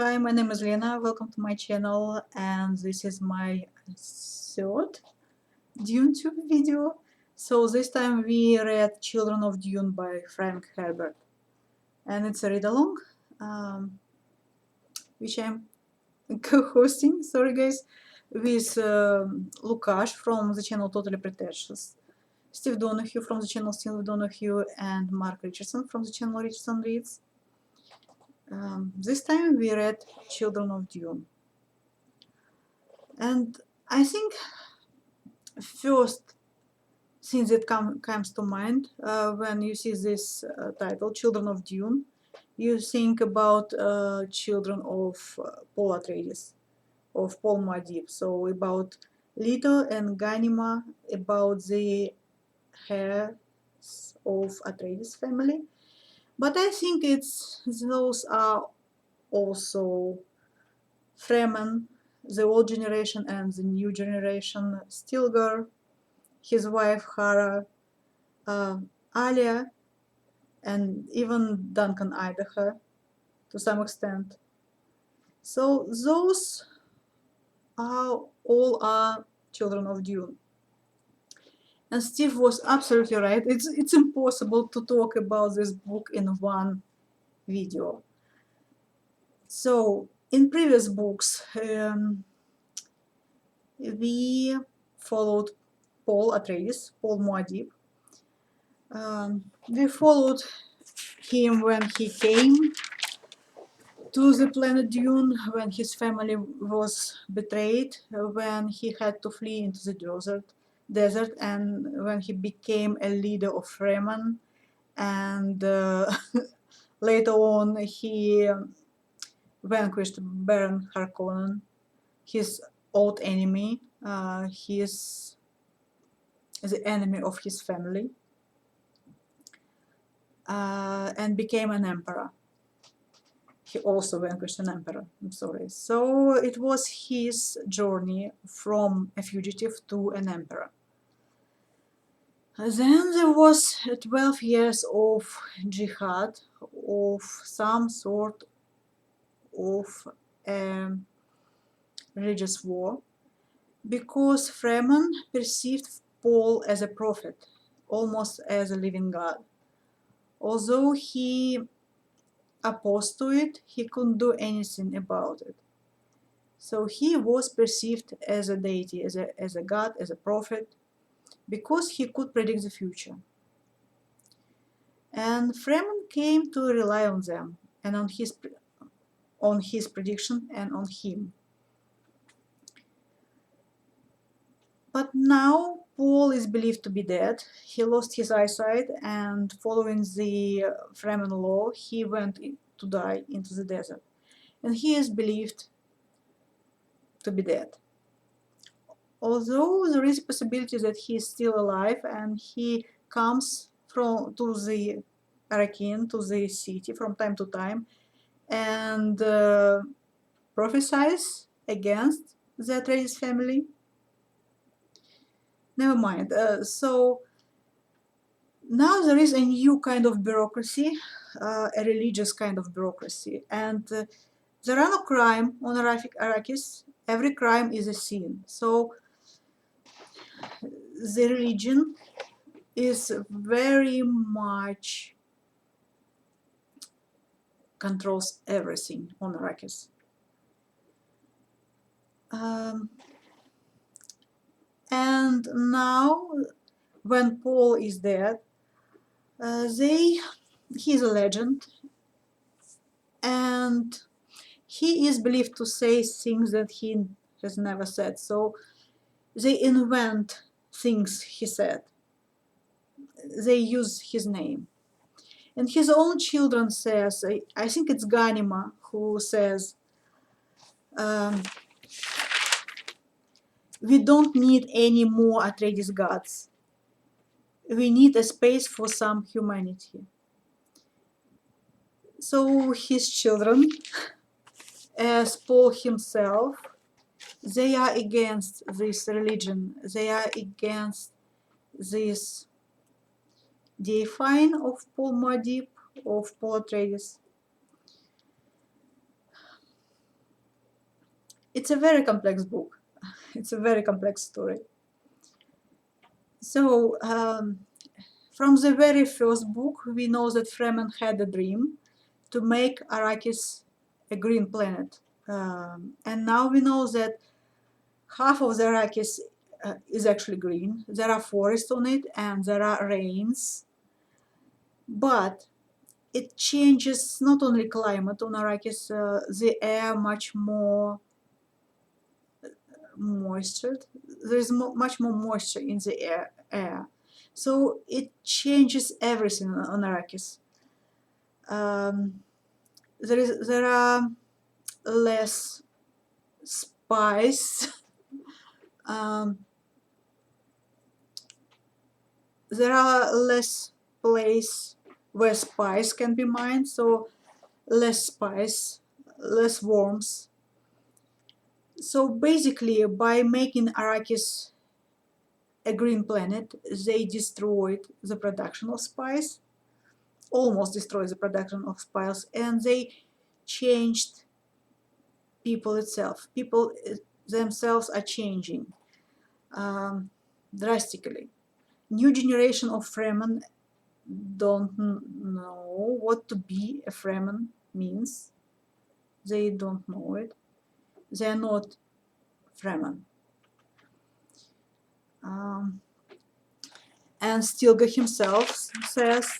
Hi, my name is Lena. Welcome to my channel, and this is my third DuneTube video. So this time we read Children of Dune by Frank Herbert, and it's a read-along, which I'm co-hosting. Sorry, guys, with Lukas from the channel Totally Pretentious, Steve Donoghue from the channel Steve Donoghue, and Mark Richardson from the channel Richardson Reads. This time we read Children of Dune. And I think first thing that comes to mind when you see this title, Children of Dune, you think about children of Paul Atreides, of Paul Muad'Dib. So about Leto and Ganima, about the heirs of Atreides family. But I think those are also Fremen, the old generation and the new generation, Stilgar, his wife Hara, Alia, and even Duncan Idaho to some extent. So those are all children of Dune. And Steve was absolutely right. It's impossible to talk about this book in one video. So in previous books, we followed Paul Atreides, Paul Muad'Dib. We followed him when he came to the planet Dune, when his family was betrayed, when he had to flee into the desert, and when he became a leader of Fremen, and later on he vanquished Baron Harkonnen, his old enemy, the enemy of his family, and became an emperor. He also vanquished an emperor, I'm sorry. So it was his journey from a fugitive to an emperor. Then there was 12 years of jihad, of some sort of religious war, because Fremen perceived Paul as a prophet, almost as a living god. Although he opposed to it, he couldn't do anything about it. So he was perceived as a deity, as a god, as a prophet, because he could predict the future. And Fremen came to rely on them and on his prediction and on him. But now Paul is believed to be dead. He lost his eyesight, and following the Fremen law, he went to die into the desert. And he is believed to be dead. Although there is a possibility that he is still alive and he comes to the Arrakeen, to the city from time to time, and prophesies against the Atreides family. Never mind. So now there is a new kind of bureaucracy, a religious kind of bureaucracy, and there are no crime on Arrakis. Every crime is a sin. So the religion is very much controls everything on Arrakis. And now, when Paul is dead, he's a legend, and he is believed to say things that he has never said. So they invent things he said. They use his name. And his own children says, I think it's Ganima who says, we don't need any more Atreides gods. We need a space for some humanity. So his children, as Paul himself, they are against this religion. They are against this deifying of Paul Muad'Dib, of Paul Atreides. It's a very complex book. It's a very complex story. So from the very first book, we know that Fremen had a dream to make Arrakis a green planet. And now we know that half of the Arrakis is actually green. There are forests on it and there are rains. But it changes not only climate on Arrakis, the air much more moistured. There's much more moisture in the air. So it changes everything on Arrakis. There are less spice. There are less place where spice can be mined, so less spice, less worms. So basically, by making Arrakis a green planet, they destroyed the production of spice, almost destroyed the production of spice, and they changed people itself. People themselves are changing drastically. New generation of Fremen don't know what to be a Fremen means. They don't know it. They're not Fremen. And Stilgar himself says,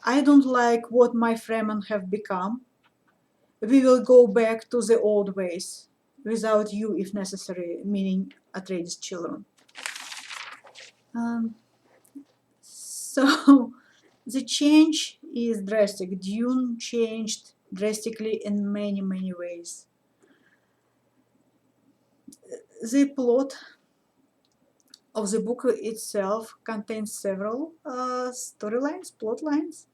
I don't like what my Fremen have become. We will go back to the old ways, without you if necessary, meaning Atreides' children. So the change is drastic. Dune changed drastically in many, many ways. The plot of the book itself contains several storylines, plot lines.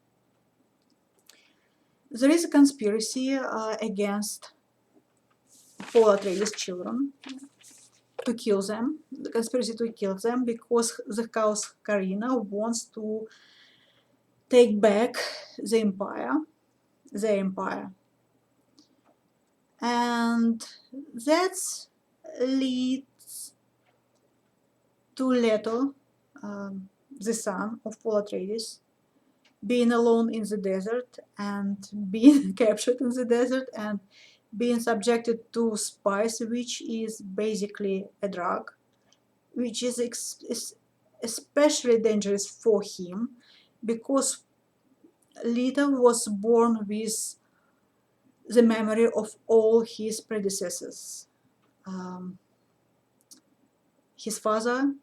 There is a conspiracy against Paul Atreides' children to kill them. The conspiracy to kill them because the Chaos Karina wants to take back the empire, their empire. And that leads to Leto, the son of Paul Atreides, being alone in the desert and being captured in the desert and being subjected to spice, which is basically a drug, which is especially dangerous for him because Leto was born with the memory of all his predecessors. His father,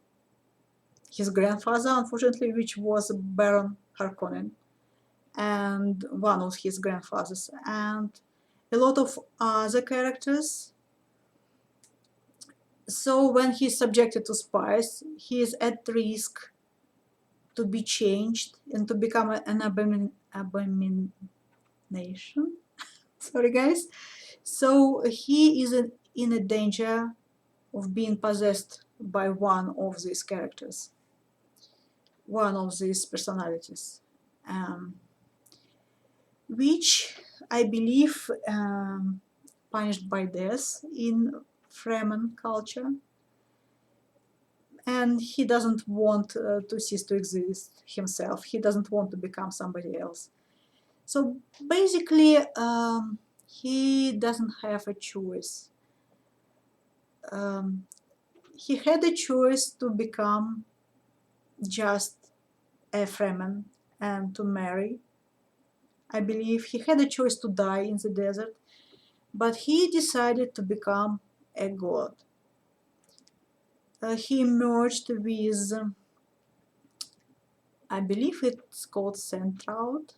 his grandfather, unfortunately, which was Baron Harkonnen, and one of his grandfathers, and a lot of other characters. So when he's subjected to spice, he is at risk to be changed and to become an abomination. Sorry, guys. So he is in a danger of being possessed by one of these characters, one of these personalities, which I believe punished by death in Fremen culture. And he doesn't want to cease to exist himself. He doesn't want to become somebody else. So basically, he doesn't have a choice. He had a choice to become just a Fremen and to marry. I believe he had a choice to die in the desert, but he decided to become a god. He merged with, I believe it's called Centraud.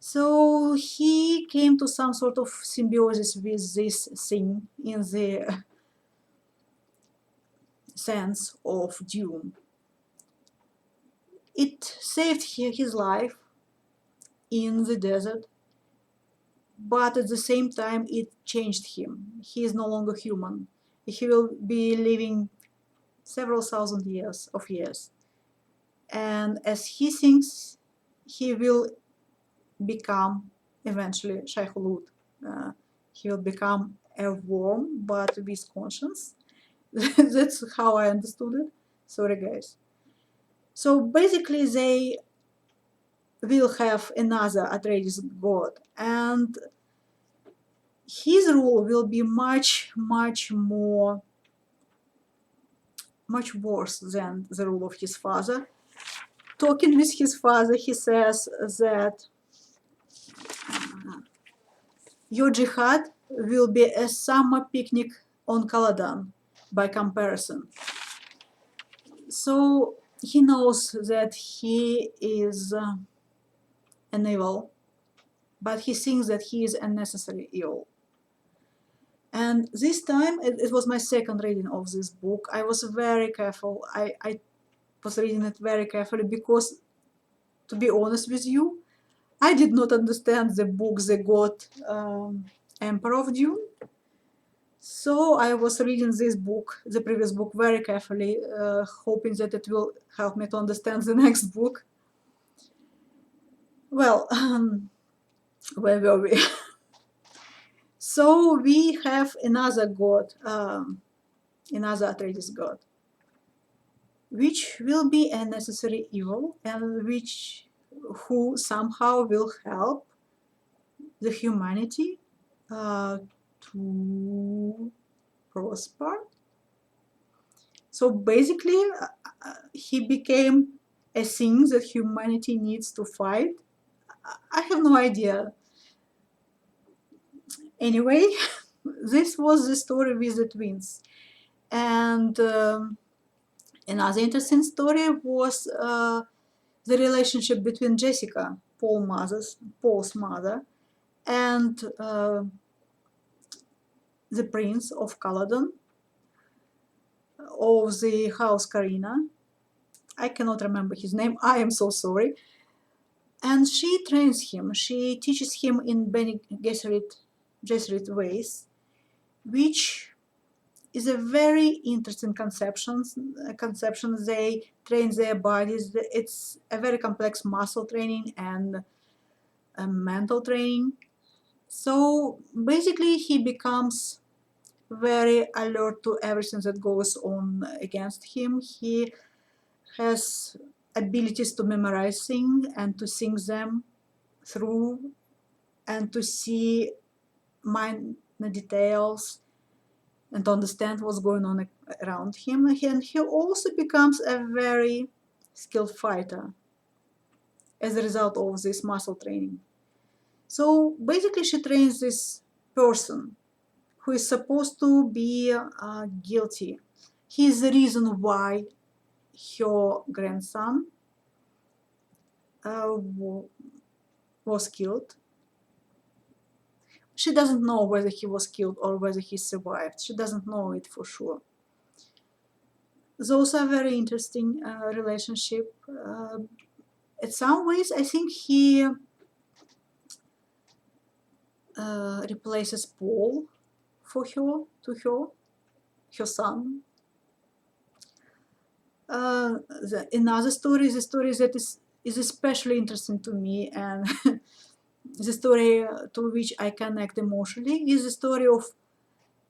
So he came to some sort of symbiosis with this thing in the sense of Dune. It saved his life in the desert, but at the same time it changed him. He is no longer human. He will be living several thousand years. And as he thinks, he will become eventually Shai Hulud. He will become a worm, but with conscience. That's how I understood it. Sorry, guys. So basically, they will have another Atreides god, and his rule will be much worse than the rule of his father. Talking with his father, he says that your jihad will be a summer picnic on Caladan by comparison. So he knows that he is an evil, but he thinks that he is unnecessary evil. And this time, it was my second reading of this book. I was very careful. I was reading it very carefully because, to be honest with you, I did not understand the book, The God Emperor of Dune. So I was reading this book, the previous book, very carefully, hoping that it will help me to understand the next book. Well, where were we? So we have another god, another Atreides god, which will be a necessary evil and who somehow will help the humanity to prosper. So basically, he became a thing that humanity needs to fight. I have no idea. Anyway, this was the story with the twins. And another interesting story was the relationship between Jessica, Paul's mother, and the prince of Caladan, of the house Karina. I cannot remember his name. I am so sorry. And she trains him. She teaches him in Bene Gesserit ways, which is a very interesting conception. They train their bodies. It's a very complex muscle training and a mental training. So basically, he becomes very alert to everything that goes on against him. He has abilities to memorize things and to think them through and to see minor details and to understand what's going on around him. And he also becomes a very skilled fighter as a result of this muscle training. So basically, she trains this person who is supposed to be guilty. He is the reason why her grandson was killed. She doesn't know whether he was killed or whether he survived. She doesn't know it for sure. Those are very interesting relationship. In some ways, I think he replaces Paul for her son. Another story, the story that is especially interesting to me, and the story to which I connect emotionally, is the story of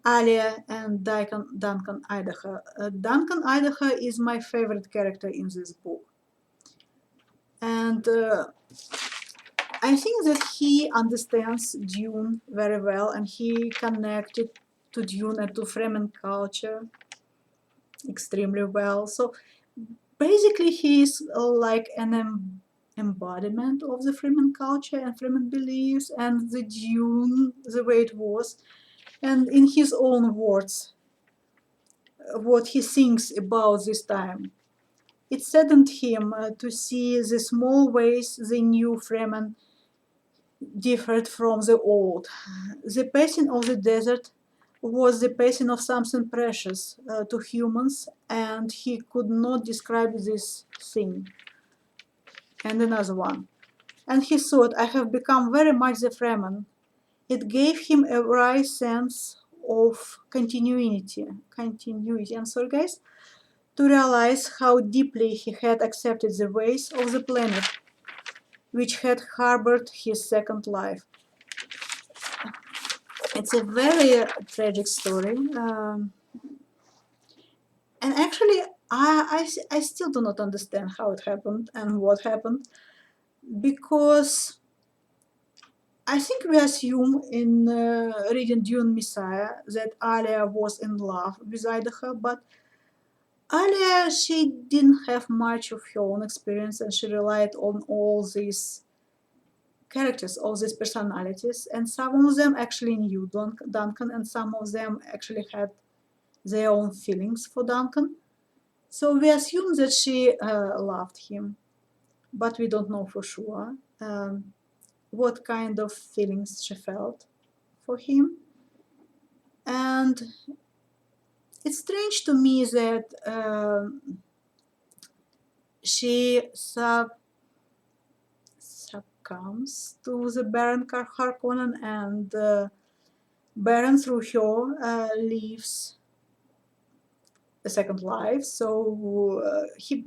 Alia and Duncan Idaho. Duncan Idaho is my favorite character in this book. And I think that he understands Dune very well, and he connected to Dune and to Fremen culture extremely well. So basically, he is like an embodiment of the Fremen culture and Fremen beliefs and the Dune, the way it was. And in his own words, what he thinks about this time. It saddened him to see the small ways the new Fremen differed from the old. The passing of the desert was the passing of something precious to humans, and he could not describe this thing. And another one. And he thought, I have become very much the Fremen. It gave him a right sense of continuity. I'm sorry, guys. To realize how deeply he had accepted the ways of the planet, which had harbored his second life. It's a very tragic story. And actually, I still do not understand how it happened and what happened, because I think we assume in reading Dune Messiah that Alia was in love with Idaho, but Alia, she didn't have much of her own experience, and she relied on all these characters, all these personalities, and some of them actually knew Duncan, and some of them actually had their own feelings for Duncan. So we assume that she loved him, but we don't know for sure what kind of feelings she felt for him. And it's strange to me that she succumbs to the Baron Harkonnen, and Baron through her lives a second life. So he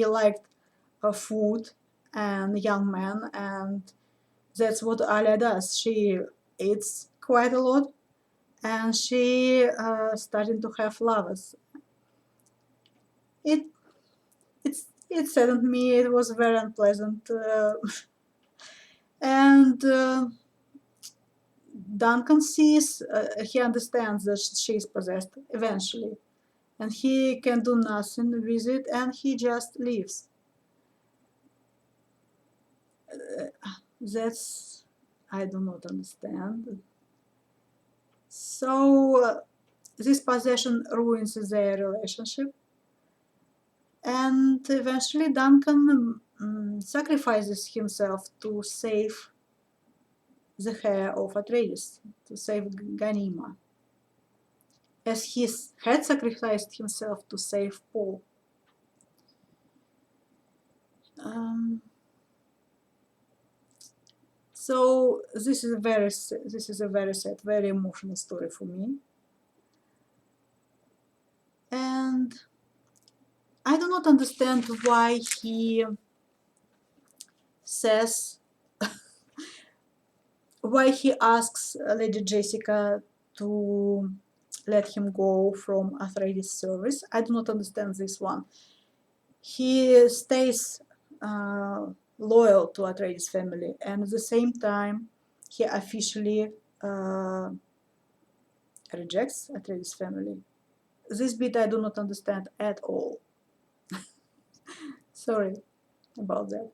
liked food and young men, and that's what Alia does. She eats quite a lot, and she starting to have lovers. It saddened me. It was very unpleasant, and Duncan sees. He understands that she is possessed eventually, and he can do nothing with it, and he just leaves. That's I do not understand. So this possession ruins their relationship, and eventually Duncan sacrifices himself to save the heir of Atreides, to save Ganima, as he had sacrificed himself to save Paul. So this is a very sad, very emotional story for me, and I do not understand why he says, why he asks Lady Jessica to let him go from Atreides service. I do not understand this one. He stays loyal to Atreides family, and at the same time he officially rejects Atreides family. This bit I do not understand at all. Sorry about that.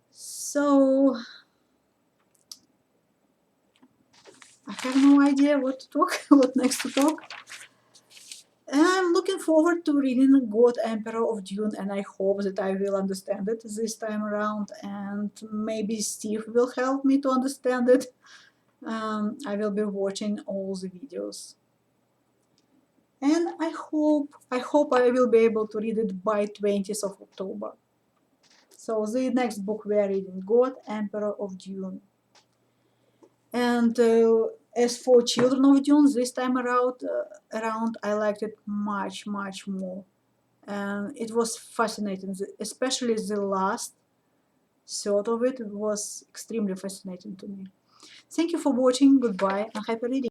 So I have no idea what to talk, what next to talk. And I'm looking forward to reading God Emperor of Dune, and I hope that I will understand it this time around, and maybe Steve will help me to understand it. I will be watching all the videos. And I hope I will be able to read it by 20th of October. So the next book we are reading, God Emperor of Dune. And as for Children of Dune, this time around I liked it much more, and it was fascinating, especially the last third of it was extremely fascinating to me. Thank you for watching. Goodbye and happy reading.